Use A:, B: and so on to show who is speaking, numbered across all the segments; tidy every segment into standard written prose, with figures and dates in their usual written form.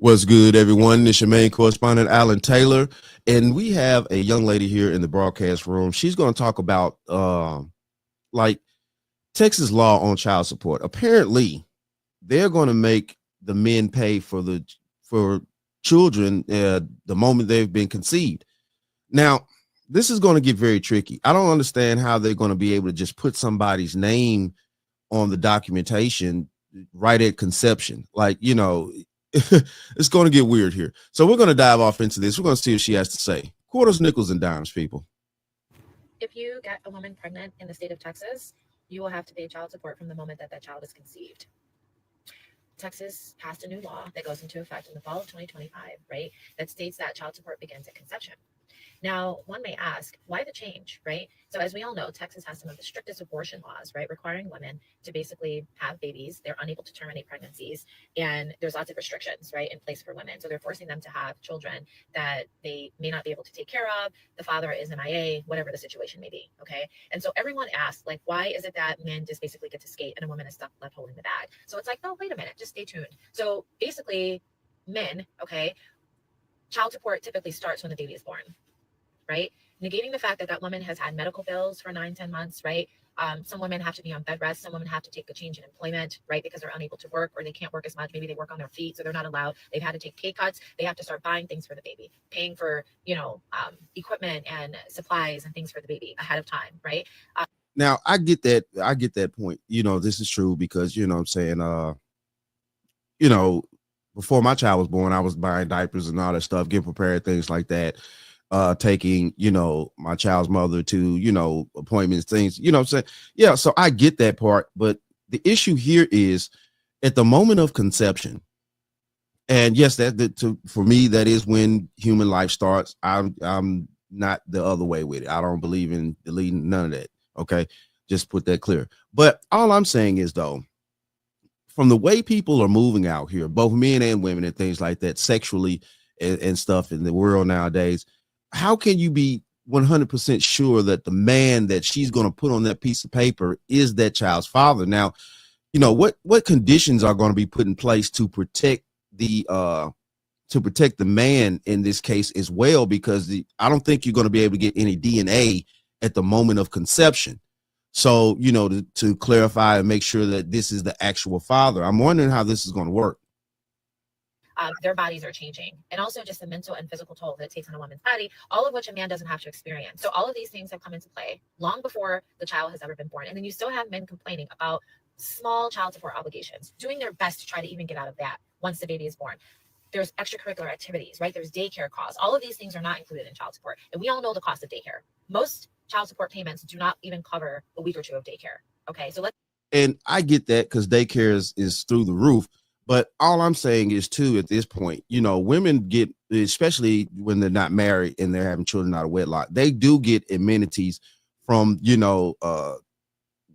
A: What's good, everyone? It's your main correspondent, Alan Taylor, and we have a young lady here in the broadcast room. She's going to talk about like Texas law on child support. Apparently, they're going to make the men pay for children the moment they've been conceived. Now, this is going to get very tricky. I don't understand how they're going to be able to just put somebody's name on the documentation right at conception. It's going to get weird here. So we're going to dive off into this. We're going to see what she has to say. Quarters, nickels, and dimes, people.
B: If you get a woman pregnant in the state of Texas, you will have to pay child support from the moment that that child is conceived. Texas passed a new law that goes into effect in the fall of 2025, right? That states that child support begins at conception. Now, one may ask, why the change, right? So as we all know, Texas has some of the strictest abortion laws, right? Requiring women to basically have babies. They're unable to terminate pregnancies. And there's lots of restrictions, right, in place for women. So they're forcing them to have children that they may not be able to take care of. The father is MIA, whatever the situation may be, okay? And so everyone asks, like, why is it that men just basically get to skate and a woman is stuck left holding the bag? So it's like, no, wait a minute, just stay tuned. So basically, men, okay, child support typically starts when the baby is born, right? Negating the fact that that woman has had medical bills for 9-10 months, right? Some women have to be on bed rest. Some women have to take a change in employment, right? Because they're unable to work or they can't work as much. Maybe they work on their feet, so they're not allowed. They've had to take pay cuts. They have to start buying things for the baby, paying for, equipment and supplies and things for the baby ahead of time, right?
A: Now, I get that. I get that point. This is true because, what I'm saying, before my child was born, I was buying diapers and all that stuff, getting prepared, things like that. Taking, my child's mother to, appointments, things, what I'm saying? Yeah. So I get that part. But the issue here is at the moment of conception. And yes, for me, that is when human life starts. I'm not the other way with it. I don't believe in deleting none of that. Okay. Just put that clear. But all I'm saying is, though, from the way people are moving out here, both men and women and things like that, sexually and stuff in the world nowadays, how can you be 100% sure that the man that she's going to put on that piece of paper is that child's father? Now, what conditions are going to be put in place to protect the man in this case as well? Because I don't think you're going to be able to get any DNA at the moment of conception. So, to clarify and make sure that this is the actual father. I'm wondering how this is going to work.
B: Their bodies are changing, and also just the mental and physical toll that it takes on a woman's body, all of which a man doesn't have to experience. So all of these things have come into play long before the child has ever been born. And then you still have men complaining about small child support obligations, doing their best to try to even get out of that once the baby is born. There's extracurricular activities, right? There's daycare costs. All of these things are not included in child support. And we all know the cost of daycare. Most child support payments do not even cover a week or two of daycare. Okay,
A: and I get that because daycare is through the roof. But all I'm saying is, too, at this point, women get, especially when they're not married and they're having children out of wedlock, they do get amenities from,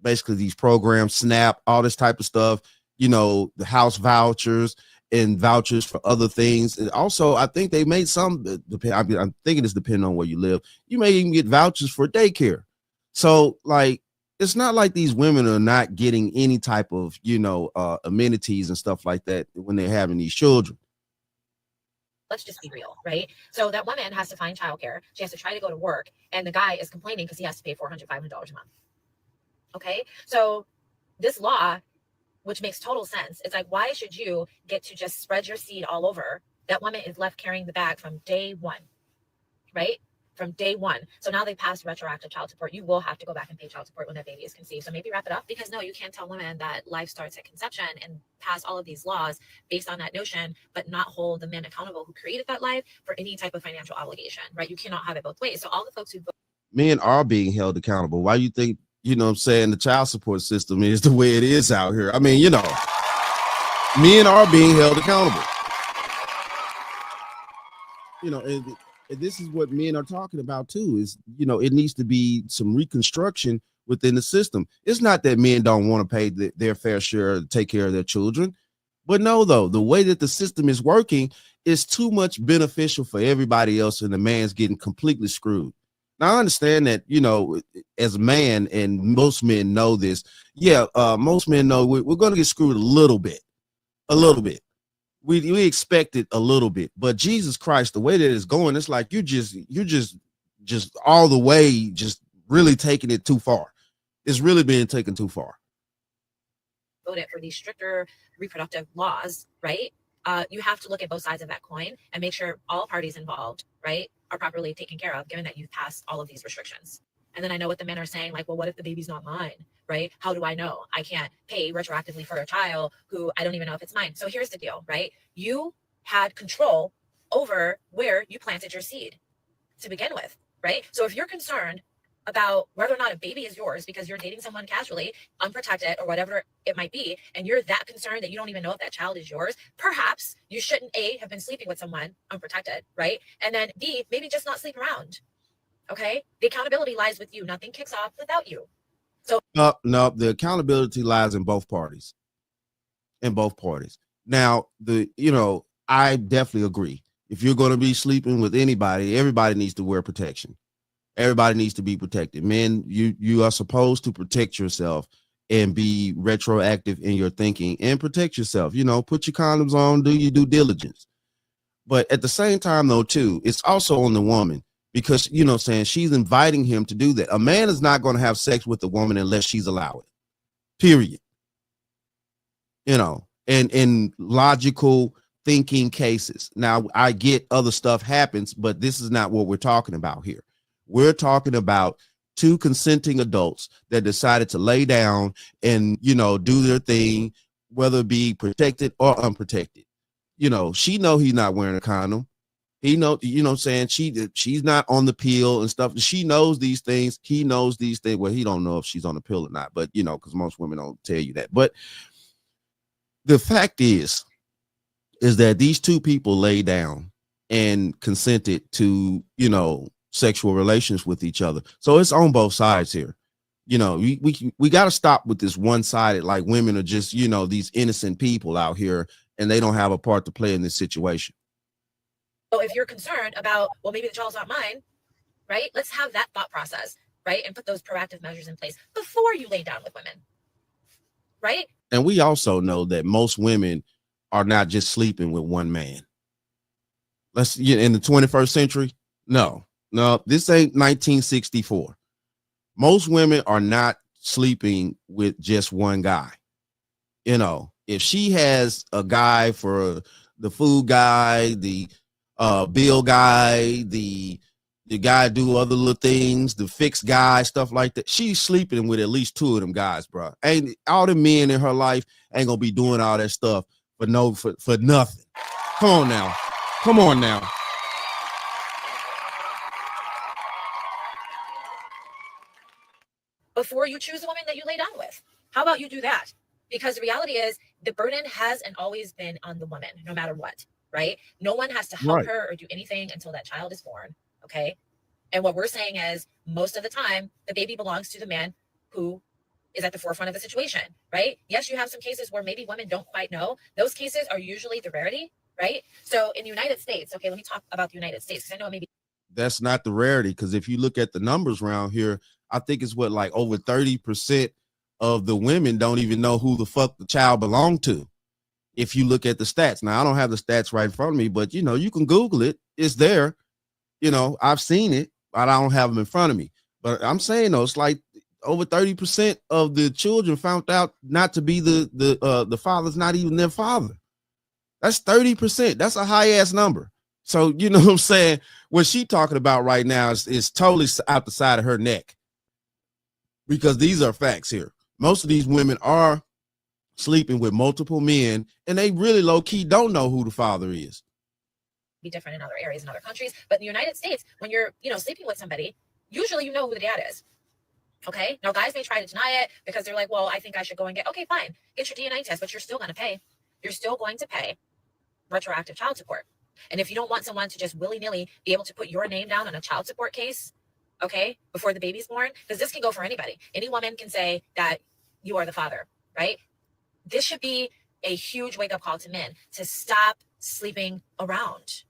A: basically these programs, SNAP, all this type of stuff, the house vouchers and vouchers for other things. And also, I think they made some, I'm thinking it's depending on where you live. You may even get vouchers for daycare. So, it's not like these women are not getting any type of, amenities and stuff like that when they're having these children.
B: Let's just be real, right? So that woman has to find childcare. She has to try to go to work, and the guy is complaining because he has to pay $400, $500 a month. Okay, so this law, which makes total sense, it's like, why should you get to just spread your seed all over? That woman is left carrying the bag from day one, right? From day one. So now they passed retroactive child support. You will have to go back and pay child support when that baby is conceived. So maybe wrap it up, because no, you can't tell women that life starts at conception and pass all of these laws based on that notion, but not hold the men accountable who created that life for any type of financial obligation, right? You cannot have it both ways. So all the folks who
A: men are being held accountable. Why you think, the child support system is the way it is out here? I mean, men are being held accountable. And this is what men are talking about too, is, it needs to be some reconstruction within the system. It's not that men don't want to pay their fair share to take care of their children, but no, though, the way that the system is working is too much beneficial for everybody else, and the man's getting completely screwed. Now, I understand that, as a man, and most men know this. Yeah, most men know we're going to get screwed a little bit. we expect it a little bit, but Jesus Christ, the way that it's going, it's like you're just all the way, just really taking it too far. It's really being taken too far.
B: Voted for these stricter reproductive laws, right? You have to look at both sides of that coin and make sure all parties involved, right, are properly taken care of, given that you've passed all of these restrictions. And then I know what the men are saying, like, well, what if the baby's not mine, right? How do I know? I can't pay retroactively for a child who I don't even know if it's mine. So here's the deal, right? You had control over where you planted your seed to begin with, right? So if you're concerned about whether or not a baby is yours because you're dating someone casually, unprotected, or whatever it might be, and you're that concerned that you don't even know if that child is yours, perhaps you shouldn't A, have been sleeping with someone unprotected, right? And then B, maybe just not sleep around. Okay? The accountability lies with you. Nothing kicks off without you. So
A: No, the accountability lies in both parties. In both parties. Now, I definitely agree. If you're going to be sleeping with anybody, everybody needs to wear protection. Everybody needs to be protected. Men, you are supposed to protect yourself and be retroactive in your thinking and protect yourself. Put your condoms on, do your due diligence. But at the same time, though, too, it's also on the woman because, saying she's inviting him to do that. A man is not going to have sex with a woman unless she's allowed it. Period. And in logical thinking cases. Now, I get other stuff happens, but this is not what we're talking about here. We're talking about two consenting adults that decided to lay down and, do their thing, whether it be protected or unprotected. She know he's not wearing a condom. He know, saying she's not on the pill and stuff. She knows these things. He knows these things. Well, he don't know if she's on the pill or not, but, because most women don't tell you that. But the fact is that these two people lay down and consented to, sexual relations with each other. So it's on both sides here. We got to stop with this one-sided, like women are just, these innocent people out here and they don't have a part to play in this situation.
B: So if you're concerned about, well, maybe the child's not mine, right? Let's have that thought process, right? And put those proactive measures in place before you lay down with women, right?
A: And we also know that most women are not just sleeping with one man. In the 21st century, no, this ain't 1964. Most women are not sleeping with just one guy. If she has a guy for the food guy, the bill guy, the guy do other little things, the fixed guy, stuff like that, she's sleeping with at least two of them guys, bro. Ain't all the men in her life ain't gonna be doing all that stuff for nothing. Come on now.
B: Before you choose a woman that you lay down with, how about you do that? Because the reality is the burden has and always been on the woman, no matter what, right? No one has to help her or do anything until that child is born, okay? And what we're saying is most of the time, the baby belongs to the man who is at the forefront of the situation, right? Yes, you have some cases where maybe women don't quite know. Those cases are usually the rarity, right? So in the United States, okay, let me talk about the United States because I know maybe
A: that's not the rarity, because if you look at the numbers around here, I think it's like over 30% of the women don't even know who the fuck the child belonged to. If you look at the stats. Now, I don't have the stats right in front of me, but you can Google it. It's there. I've seen it, but I don't have them in front of me. But I'm saying though, it's like over 30% of the children found out not to be the father's not even their father. That's 30%. That's a high ass number. So, what I'm saying? What she talking about right now is totally out the side of her neck, because these are facts here. Most of these women are sleeping with multiple men, and they really low key don't know who the father is.
B: Be different in other areas in other countries, but in the United States, when you're, sleeping with somebody, usually you know who the dad is. Okay. Now, guys may try to deny it because they're like, well, I think I should go and get, okay, fine, get your DNA test, but you're still going to pay. You're still going to pay retroactive child support. And if you don't want someone to just willy-nilly be able to put your name down on a child support case, okay, before the baby's born, because this can go for anybody. Any woman can say that you are the father, right? This should be a huge wake-up call to men to stop sleeping around.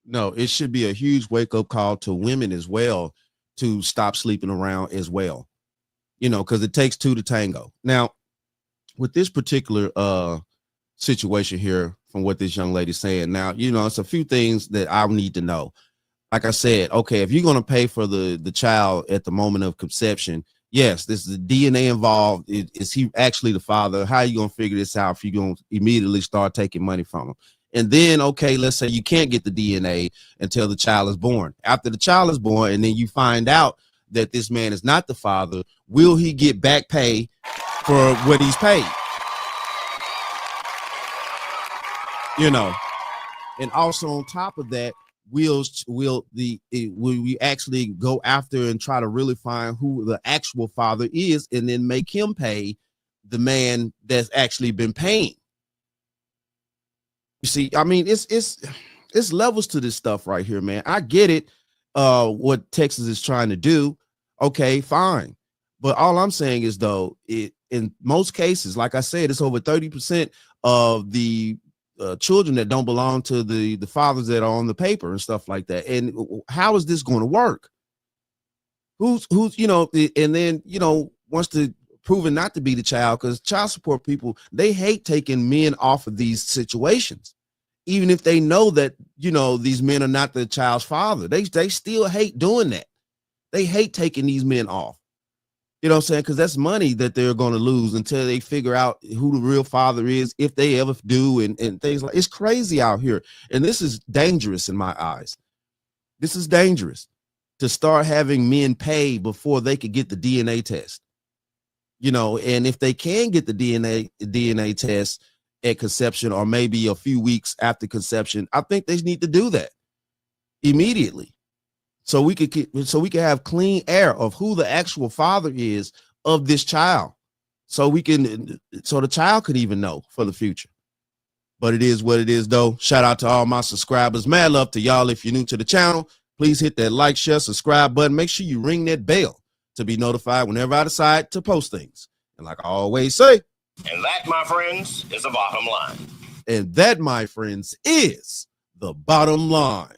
A: No, it should be a huge wake-up call to women as well to stop sleeping around as well, because it takes two to tango. Now, with this particular situation here, from what this young lady's saying. Now, it's a few things that I need to know. Like I said, okay, if you're going to pay for the child at the moment of conception, yes, this is the DNA involved. Is he actually the father? How are you going to figure this out if you're going to immediately start taking money from him? And then, okay, let's say you can't get the DNA until the child is born. After the child is born, and then you find out that this man is not the father, will he get back pay for what he's paid? And also on top of that, will we actually go after and try to really find who the actual father is, and then make him pay the man that's actually been paying? You see, I mean, it's levels to this stuff right here, man. I get it, what Texas is trying to do. Okay, fine. But all I'm saying is, though, in most cases, like I said, it's over 30% of the children that don't belong to the fathers that are on the paper and stuff like that. And how is this going to work? Who's and then wants to proven not to be the child, because child support people, they hate taking men off of these situations, even if they know that these men are not the child's father. They still hate doing that. They hate taking these men off. You know what I'm saying? Because that's money that they're going to lose until they figure out who the real father is, if they ever do, and things like. It's crazy out here. And this is dangerous in my eyes. This is dangerous to start having men pay before they could get the DNA test. And if they can get the DNA test at conception, or maybe a few weeks after conception, I think they need to do that immediately. So we could have clean air of who the actual father is of this child, so the child could even know for the future. But it is what it is, though. Shout out to all my subscribers. Mad love to y'all. If you're new to the channel, please hit that like, share, subscribe button. Make sure you ring that bell to be notified whenever I decide to post things. And like I always say,
C: and that, my friends, is the bottom line.
A: And that, my friends, is the bottom line.